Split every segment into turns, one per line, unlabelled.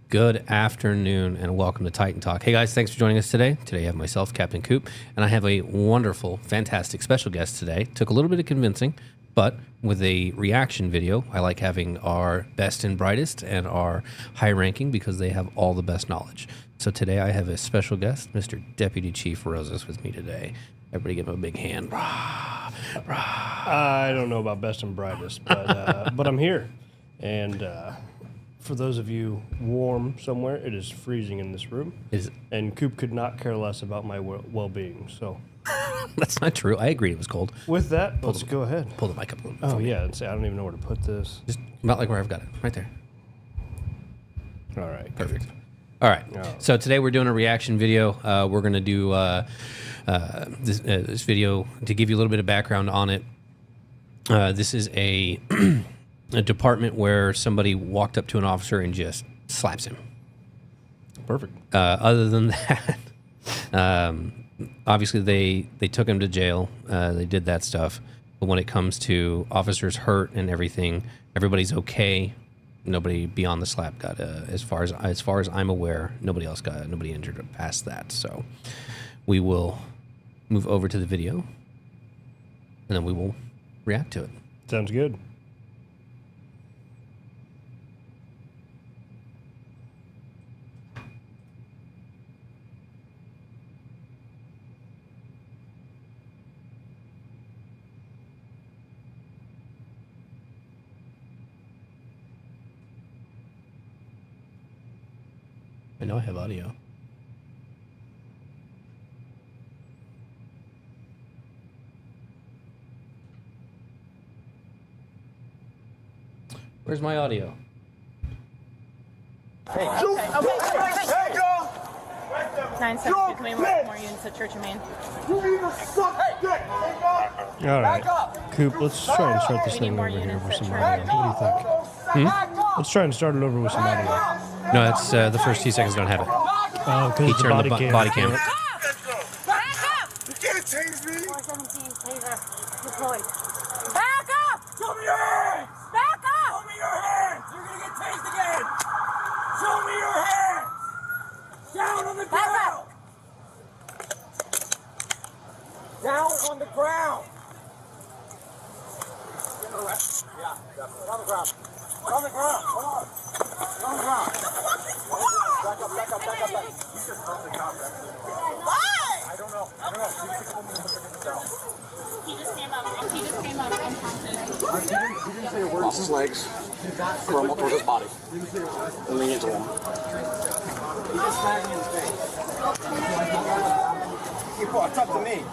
Good afternoon and welcome to Titan Talk. Hey guys, thanks for joining us today. Today I have myself, Captain Coop, and I have a wonderful, fantastic special guest today. Took a little bit of convincing, but with a reaction video, I like having our best and brightest and our high ranking because they have all the best knowledge. So today I have a special guest, Mr. Deputy Chief Rosas, with me today. Everybody give him a big hand. Rah, rah.
I don't know about best and brightest, but but I'm here. And for those of you warm somewhere, it is freezing in this room. And Coop could not care less about my well-being. So
that's not true. I agree it was cold.
with that, let's go ahead.
Pull the mic up a little bit.
Oh yeah, and say I don't even know where to put this.
Just about like where I've got it, right there.
All right,
Perfect. All right.
Oh.
So today we're doing a reaction video. We're going to do this video to give you a little bit of background on it. This is a department where somebody walked up to an officer and just slaps him.
Perfect.
Other than that, obviously they took him to jail. They did that stuff. But when it comes to officers hurt and everything, everybody's okay. Nobody beyond the slap got, as far as I'm aware, nobody injured past that. So we will move over to the video, and then we will react to it.
Sounds good.
I know I have audio. Where's my audio?
Okay. 9 seconds. Can we more units at Church of Maine?
All right, Coop. Let's try and start this thing over here with some audio. What do you think? Let's try and start it over with some audio.
No, that's the first 2 seconds don't have it.
Oh, because
He
the
turned
body
the
cam.
body cam.
Back up!
You can't change me!
417, taser, deployed. Back up!
Show me your hands!
Back up!
Show me your hands! You're gonna get tased again! Show me your hands! Down on the
Back
ground! Down on the ground! Yeah, on the ground. On the ground, come on! On the ground. Back up, back up, back up, back up. You just broke the cop. Why? I don't know.
He just came up unconscious.
He didn't say a word. Lost his legs. Throw him up towards his body. And lean into him. He just smacked me in the face.
He walked up to me.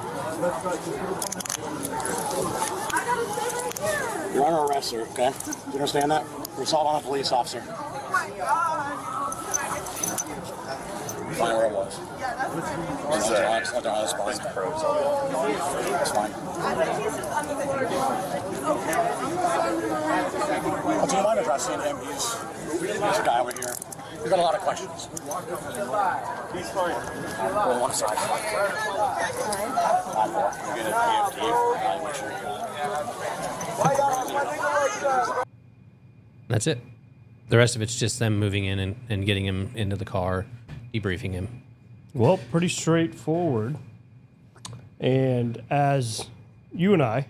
You're under arrest, sir, okay? You understand that? For assault on a police officer. Find where it was. It's on his spine. It's fine. Well, do you mind addressing him? He's a guy over here. He's got a lot of questions.
He's fine.
We're on one side. You get a PFD. Make sure you
That's it. The rest of it's just them moving in and getting him into the car, debriefing him.
Well, pretty straightforward. And as you and I,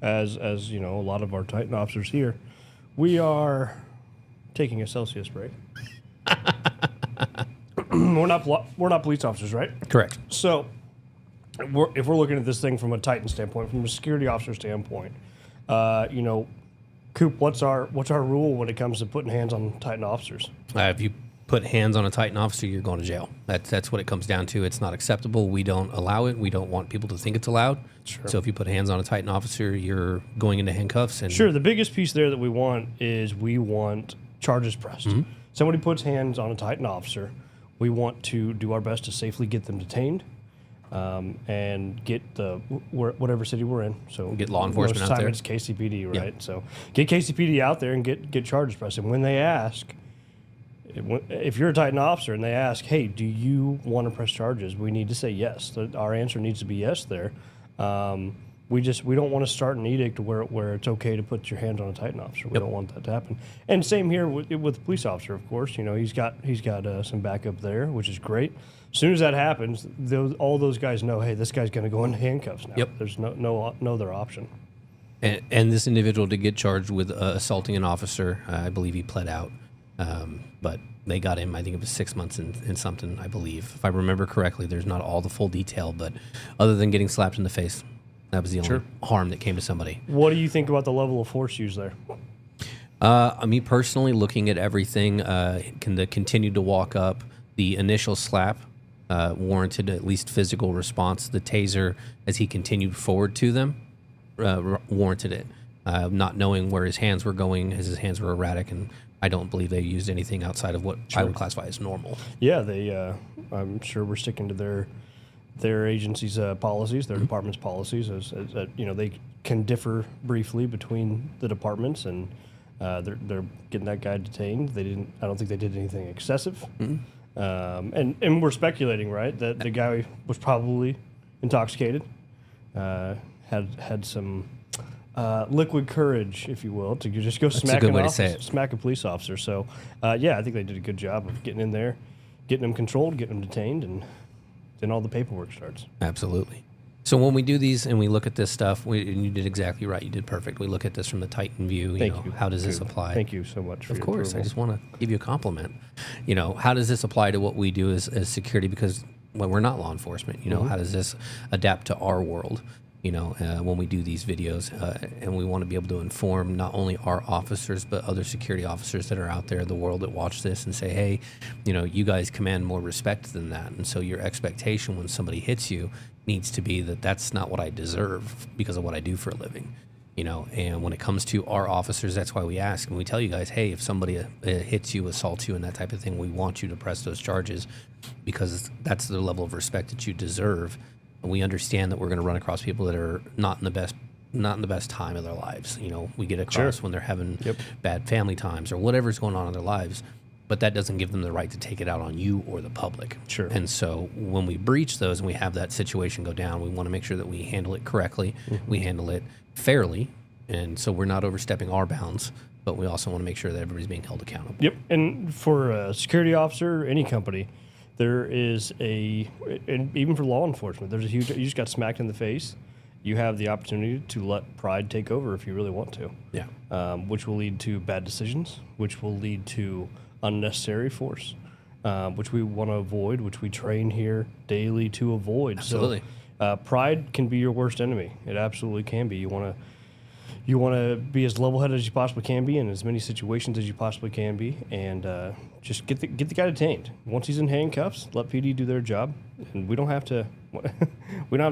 as you know, a lot of our Titan officers here, we are taking a Celsius break. We're not police officers, right?
Correct.
So, if we're looking at this thing from a Titan standpoint, from a security officer standpoint, you know, Coop, what's our rule when it comes to putting hands on Titan officers?
If you put hands on a Titan officer, you're going to jail. That's what it comes down to. It's not acceptable. We don't allow it. We don't want people to think it's allowed.
Sure.
So if you put hands on a Titan officer, you're going into handcuffs. And
Sure. The biggest piece there that we want is we want charges pressed.
Mm-hmm.
Somebody puts hands on a Titan officer, we want to do our best to safely get them detained. And get whatever city we're in. So
get law enforcement
most
out
time
there.
It's KCPD, right?
Yeah.
So get KCPD out there and get charges pressed. And when they ask, if you're a Titan officer and they ask, hey, do you want to press charges? We need to say yes. Our answer needs to be yes there. We don't want to start an edict where it's okay to put your hands on a Titan officer. We don't want that to happen. And same here with the police officer, of course. You know, he's got some backup there, which is great. As soon as that happens, all those guys know, hey, this guy's going to go into handcuffs now.
Yep.
There's no other option.
And this individual did get charged with assaulting an officer. I believe he pled out, but they got him. I think it was 6 months and something. I believe, if I remember correctly. There's not all the full detail, but other than getting slapped in the face. That was the only harm that came to somebody.
What do you think about the level of force used there?
Me personally, looking at everything, continued to walk up. The initial slap warranted at least physical response. The taser, as he continued forward to them, warranted it. Not knowing where his hands were going, as his hands were erratic, and I don't believe they used anything outside of what I would classify as normal.
Yeah, they. I'm sure we're sticking to their agency's policies, their department's policies. As you know, they can differ briefly between the departments, and they're getting that guy detained. I don't think they did anything excessive. And we're speculating, right, that the guy was probably intoxicated, had some liquid courage, if you will, to just go smack a police officer. So, yeah, I think they did a good job of getting in there, getting him controlled, getting him detained, and then all the paperwork starts.
Absolutely. So when we do these and we look at this stuff, and you did exactly right. You did perfect. We look at this from the Titan view.
Thank you.
How does this apply?
Thank you so much for
Of
your
course.
approval.
I just want to give you a compliment. You know, how does this apply to what we do as security? Because when we're not law enforcement, you know, how does this adapt to our world? You know, when we do these videos, and we want to be able to inform not only our officers, but other security officers that are out there in the world that watch this and say, hey, you know, you guys command more respect than that. And so your expectation when somebody hits you needs to be that that's not what I deserve because of what I do for a living. You know, and when it comes to our officers, that's why we ask and we tell you guys, hey, if somebody hits you, assaults you, and that type of thing, we want you to press those charges because that's the level of respect that you deserve. And we understand that we're going to run across people that are not in the best time of their lives. You know, we get across when they're having bad family times or whatever's going on in their lives, but that doesn't give them the right to take it out on you or the public.
Sure.
And so when we breach those and we have that situation go down, we want to make sure that we handle it correctly, we handle it fairly, and so we're not overstepping our bounds, but we also want to make sure that everybody's being held accountable.
Yep. And for a security officer, any company, there is and even for law enforcement, there's you just got smacked in the face. You have the opportunity to let pride take over if you really want to.
Yeah.
Which will lead to bad decisions, which will lead to unnecessary force, which we want to avoid, which we train here daily to avoid.
Absolutely.
So, pride can be your worst enemy. It absolutely can be. You want to be as level-headed as you possibly can be in as many situations as you possibly can be, and just get the guy detained. Once he's in handcuffs, let PD do their job, and we don't have to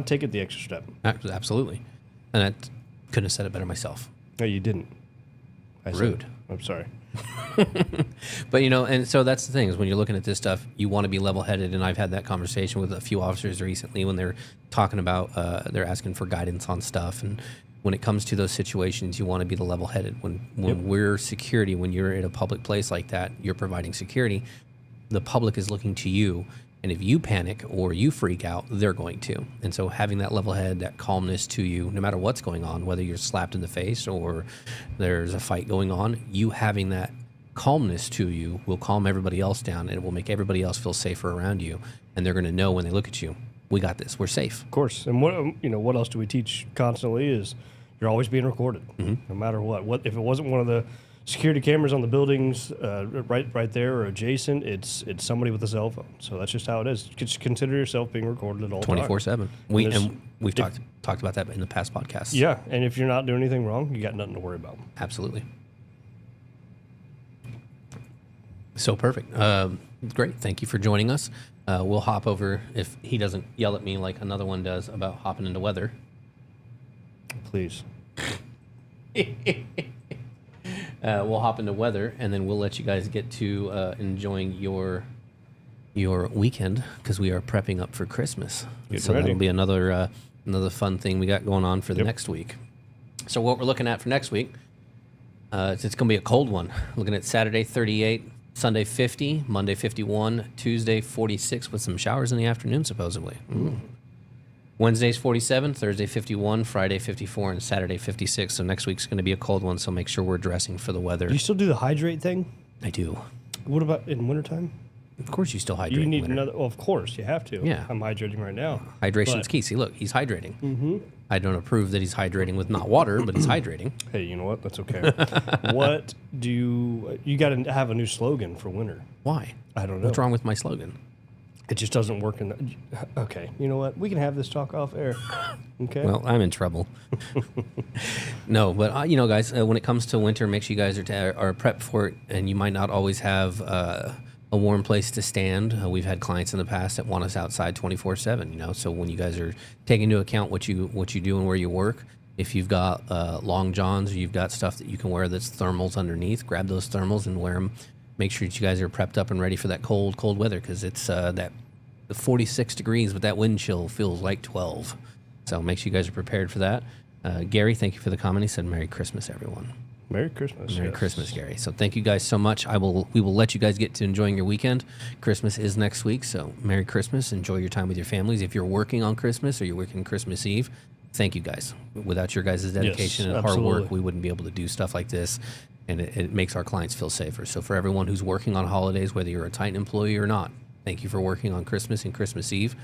take it the extra step.
Absolutely. And I couldn't have said it better myself.
No, you didn't.
Rude.
I'm sorry.
But, you know, and so that's the thing is when you're looking at this stuff, you want to be level-headed. And I've had that conversation with a few officers recently when they're talking about, they're asking for guidance on stuff. And when it comes to those situations, you want to be the level-headed. When we're security, when you're in a public place like that, you're providing security, the public is looking to you. And if you panic or you freak out, they're going to. And so having that level head, that calmness to you, no matter what's going on, whether you're slapped in the face or there's a fight going on, you having that calmness to you will calm everybody else down, and it will make everybody else feel safer around you. And they're going to know when they look at you, we got this, we're safe.
Of course. And what else do we teach constantly is you're always being recorded, no matter what. What if it wasn't one of the security cameras on the buildings right there or adjacent, it's somebody with a cell phone. So that's just how it is. Just consider yourself being recorded at all times.
24/7. We've talked about that in the past podcasts.
Yeah, and if you're not doing anything wrong, you got nothing to worry about.
Absolutely. So perfect. Great. Thank you for joining us. We'll hop over if he doesn't yell at me like another one does about hopping into weather.
Please.
We'll hop into weather, and then we'll let you guys get to enjoying your weekend because we are prepping up for Christmas.
Getting ready.
That'll be another fun thing we got going on for the next week. So what we're looking at for next week, it's going to be a cold one. Looking at Saturday 38, Sunday 50, Monday 51, Tuesday 46 with some showers in the afternoon supposedly. Wednesday's 47, Thursday 51, Friday 54, and Saturday 56. So next week's going to be a cold one, so make sure we're dressing for the weather.
Do you still do the hydrate thing?
I do.
What about in wintertime?
Of course you still hydrate.
You need
in winter.
another. Well, of course, you have to.
Yeah.
I'm hydrating right now.
Hydration's
But-
key. See, look, he's hydrating. Mm-hmm. I don't approve that he's hydrating with not water, but he's hydrating.
Hey, you know what? That's okay. What do you got to have a new slogan for winter?
Why?
I don't know.
What's wrong with my slogan?
It just doesn't work in the. Okay, you know what? We can have this talk off air. Okay.
Well, I'm in trouble. No, but you know, guys, when it comes to winter, make sure you guys are prepped for it, and you might not always have a warm place to stand. We've had clients in the past that want us outside 24/7. You know, so when you guys are taking into account what you do and where you work, if you've got long johns or you've got stuff that you can wear that's thermals underneath, grab those thermals and wear them. Make sure that you guys are prepped up and ready for that cold weather, because it's the 46 degrees, but that wind chill feels like 12. So make sure you guys are prepared for that. Gary, thank you for the comment. He said, "Merry Christmas, everyone."
Merry Christmas.
Merry
yes.
Christmas, Gary. So thank you guys so much. We will let you guys get to enjoying your weekend. Christmas is next week, so Merry Christmas. Enjoy your time with your families. If you're working on Christmas or you're working Christmas Eve, thank you guys. Without your guys' dedication and hard
absolutely.
work, we wouldn't be able to do stuff like this, and it makes our clients feel safer. So for everyone who's working on holidays, whether you're a Titan employee or not, thank you for working on Christmas and Christmas Eve.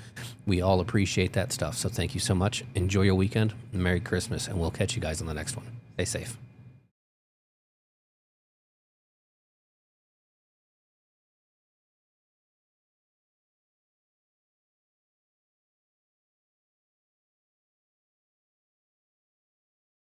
We all appreciate that stuff. So thank you so much. Enjoy your weekend. Merry Christmas, and we'll catch you guys on the next one. Stay safe.